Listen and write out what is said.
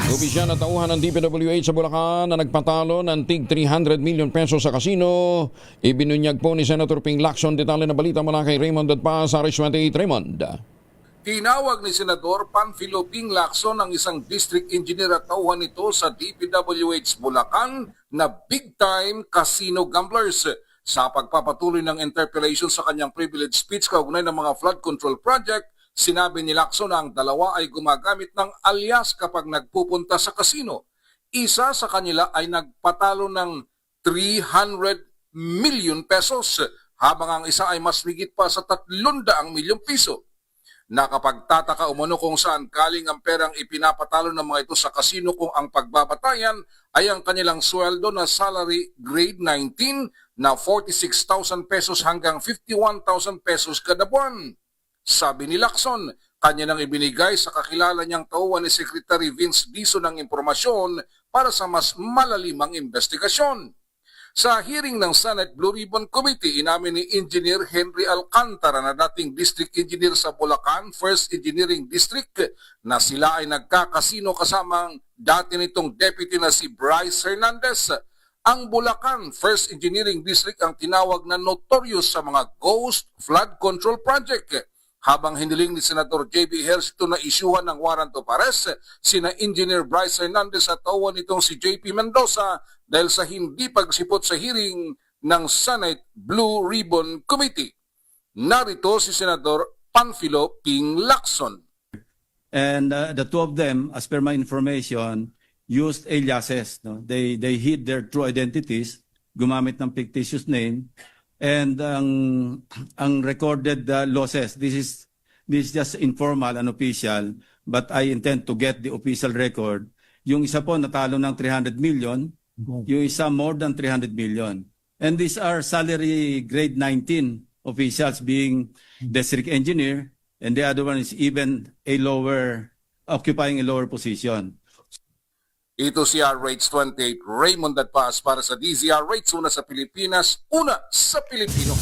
Opisyal na tauhan ng DPWH sa Bulacan na nagpatalo ng tig 300 million pesos sa kasino. Ibinunyag po ni Senator Ping Lacson. Detalye na balita mula kay Raymond Dadpa sa RH28. Raymond. Tinawag ni Senador Panfilo Ping Lacson ang isang district engineer at tauhan nito sa DPWH Bulacan na big-time casino gamblers. Sa pagpapatuloy ng interpellation sa kanyang privilege speech kaugnay ng mga flood control project, sinabi ni Lacson na ang dalawa ay gumagamit ng alias kapag nagpupunta sa casino. Isa sa kanila ay nagpatalo ng 300 million pesos, habang ang isa ay mas higit pa sa 300 milyong piso. Nakapagtataka umano kung saan galing ang perang ipinapatalo ng mga ito sa kasino kung ang pagbabatayan ay ang kanilang sweldo na salary grade 19 na 46,000 pesos hanggang 51,000 pesos kada buwan. Sabi ni Lacson, kanya nang ibinigay sa kakilala niyang tauhan ni Secretary Vince Dizon ng impormasyon para sa mas malalimang investigasyon. Sa hearing ng Senate Blue Ribbon Committee, inamin ni Engineer Henry Alcantara na dating District Engineer sa Bulacan, 1st Engineering District, na sila ay nagkakasino kasamang dati nitong deputy na si Bryce Hernandez. Ang Bulacan 1st Engineering District ang tinawag na notorious sa mga ghost flood control project. Habang hiniling ni Senator J.B. Ejercito na isyuhan ng warrant of arrest, sina Engineer Bryce Hernandez at tauhan nitong si J.P. Mendoza dahil sa hindi pagsipot sa hearing ng Senate Blue Ribbon Committee. Narito si Senador Panfilo Ping Lacson. And the two of them, as per my information, used aliases. No? They hid their true identities, gumamit ng fictitious name, and ang recorded losses. This is just informal and official, but I intend to get the official record. Yung isa po natalo ng 300 million, yung isa more than 300 million. And these are salary grade 19 officials, being district engineer, and the other one is even occupying a lower position. Ito si RH28 Raymond Dadpas para sa DZRH, una sa Pilipinas, una sa Pilipino.